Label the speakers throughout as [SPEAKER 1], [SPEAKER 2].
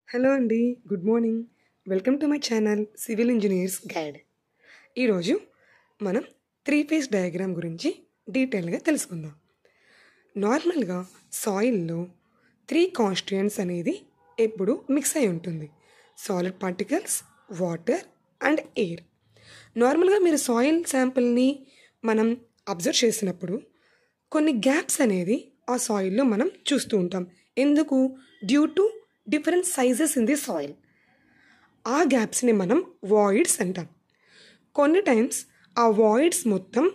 [SPEAKER 1] Hello అండి, good morning. Welcome to my channel civil engineers guide. ఈరోజు మనం 3 phase diagram గురించి డీటెయిల్గా తెలుసుకుందాం. నార్మల్గా సాయిల్లో 3 కాన్స్టిట్యూయెంట్స్ అనేది ఎప్పుడు మిక్స్ అయి ఉంటుంది: solid particles, water and air. నార్మల్గా మీరు సాయిల్ శాంపిల్ని మనం అబ్జర్వ్ చేసినప్పుడు కొన్ని గ్యాప్స్ అనేది ఆ సాయిల్లో మనం చూస్తూ ఉంటాం. ఎందుకు? Due to different sizes in the soil. ఆ గ్యాప్స్ని మనం వాయిడ్స్ అంటాం. కొన్ని టైమ్స్ ఆ వాయిడ్స్ మొత్తం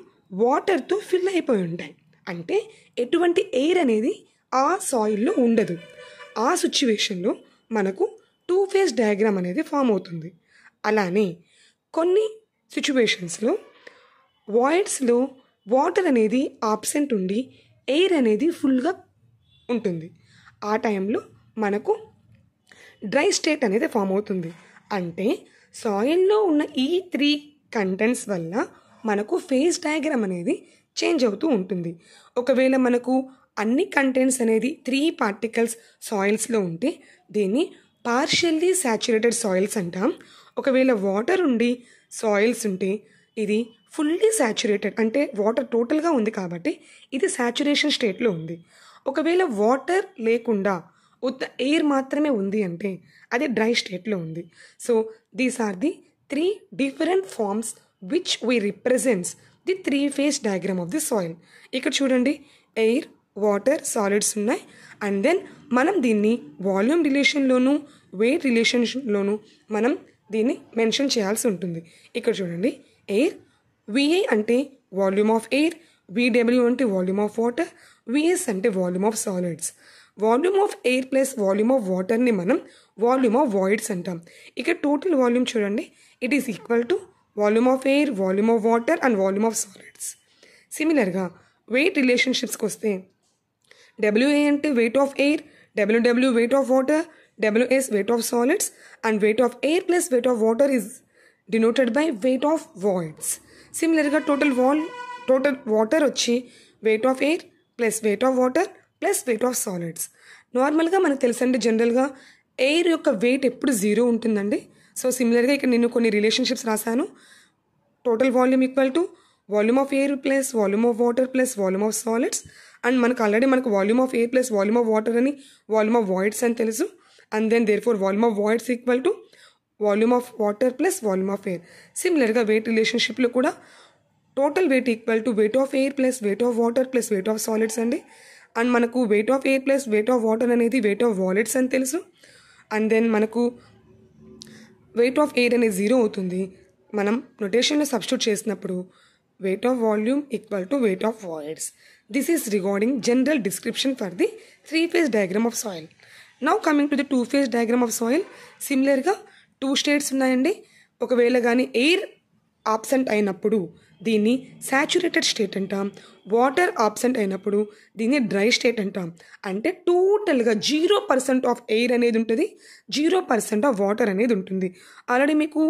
[SPEAKER 1] వాటర్తో ఫిల్ అయిపోయి ఉంటాయి, అంటే ఎటువంటి ఎయిర్ అనేది ఆ సాయిల్లో ఉండదు. ఆ సిచ్యువేషన్లో మనకు 2 ఫేజ్ డయాగ్రామ్ అనేది ఫామ్ అవుతుంది. అలానే కొన్ని సిచ్యువేషన్స్లో వాయిడ్స్లో వాటర్ అనేది ఆబ్సెంట్ ఉండి ఎయిర్ అనేది ఫుల్గా ఉంటుంది. ఆ టైంలో మనకు డ్రై స్టేట్ అనేది ఫామ్ అవుతుంది. అంటే సాయిల్లో ఉన్న ఈ 3 కంటెంట్స్ వల్ల మనకు ఫేజ్ డయాగ్రామ్ అనేది చేంజ్ అవుతూ ఉంటుంది. ఒకవేళ మనకు అన్ని కంటెంట్స్ అనేది 3 పార్టికల్స్ సాయిల్స్లో ఉంటే దీన్ని పార్షియల్లీ సాచురేటెడ్ సాయిల్స్ అంటాం. ఒకవేళ వాటర్ ఉండి సాయిల్స్ ఉంటే ఇది ఫుల్లీ సాచురేటెడ్, అంటే వాటర్ టోటల్గా ఉంది కాబట్టి ఇది సాచురేషన్ స్టేట్లో ఉంది. ఒకవేళ వాటర్ లేకుండా ఉత్త ఎయిర్ మాత్రమే ఉంది అంటే అది డ్రై స్టేట్లో ఉంది. So these are the 3 different forms which we represents the 3 phase diagram of the soil. ఇక్కడ చూడండి, ఎయిర్, వాటర్, సాలిడ్స్ ఉన్నాయి. అండ్ దెన్ మనం దీన్ని వాల్యూమ్ రిలేషన్లోనూ వెయిట్ రిలేషన్లోనూ మనం దీన్ని మెన్షన్ చేయాల్సి ఉంటుంది. ఇక్కడ చూడండి, ఎయిర్, విఐ అంటే వాల్యూమ్ ఆఫ్ ఎయిర్, విడబ్ల్యూ అంటే వాల్యూమ్ ఆఫ్ వాటర్, విఎస్ అంటే volume of solids. Volume of air plus volume of వాటర్ని మనం వాల్యూమ్ ఆఫ్ వాయిడ్స్ అంటాం. ఇక్కడ టోటల్ వాల్యూమ్ చూడండి, it is equal to volume of air, volume of water and volume of solids. సిమిలర్గా weight రిలేషన్షిప్స్కి వస్తే WA అంటే weight of air, WW weight of water, WS weight of solids and weight of air plus weight of water is denoted by weight of voids. సిమిలర్గా total water వచ్చి wait of air plus weight of water plus weight of solids. నార్మల్గా మనకు తెలుసండి, జనరల్గా air యొక్క wait ఎప్పుడు 0 ఉంటుందండి. So సిమిలర్గా ఇక్కడ నేను కొన్ని రిలేషన్షిప్స్ రాశాను. Total volume equal to volume of air plus volume of water plus volume of solids. And మనకు already volume of air plus volume of water అని వాల్యూమ్ ఆఫ్ వాయిడ్స్ అని తెలుసు. And then therefore volume of voids equal to volume of water plus volume of air. సిమిలర్గా weight రిలేషన్షిప్లో కూడా total weight equal to weight of air plus weight of water plus weight of solids అండి. And మనకు wait of air plus weight of water అనేది weight of వాలిడ్స్ అని తెలుసు. And then మనకు wait of air అనేది 0 అవుతుంది. మనం నొటేషన్లో సబ్స్టిట్యూట్ చేసినప్పుడు weight of volume equal to weight of voids. This is regarding general description for the 3 phase diagram of soil. Now coming to the 2 phase diagram of soil. సిమిలర్గా 2 states ఉన్నాయండి. ఒకవేళ కానీ air absent అయినప్పుడు దీన్ని saturated state అంటాం. Water absent అయినప్పుడు దీన్ని dry state అంటాం. అంటే టోటల్గా 0% ఆఫ్ ఎయిర్ అనేది ఉంటుంది, 0% ఆఫ్ వాటర్ అనేది ఉంటుంది. ఆల్రెడీ మీకు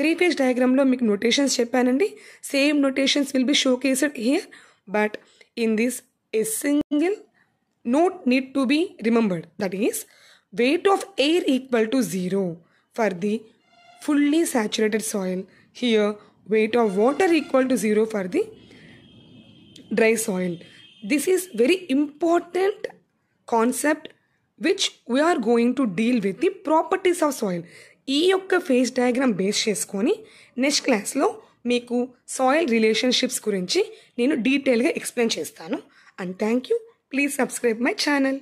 [SPEAKER 1] 3 ఫేజ్ డయాగ్రామ్లో మీకు నోటేషన్స్ చెప్పానండి. Same notations will be showcased here, but in this a single note need to be remembered, that is weight of air equal to 0 for the fully saturated soil. Here weight of water equal to 0 for the dry soil. This is very important concept which we are going to deal with the properties of soil. ఈ యొక్క phase diagram base చేసుకొని next క్లాస్లో మీకు soil relationships గురించి నేను డీటెయిల్గా explain చేస్తాను. And thank you. Please subscribe my channel.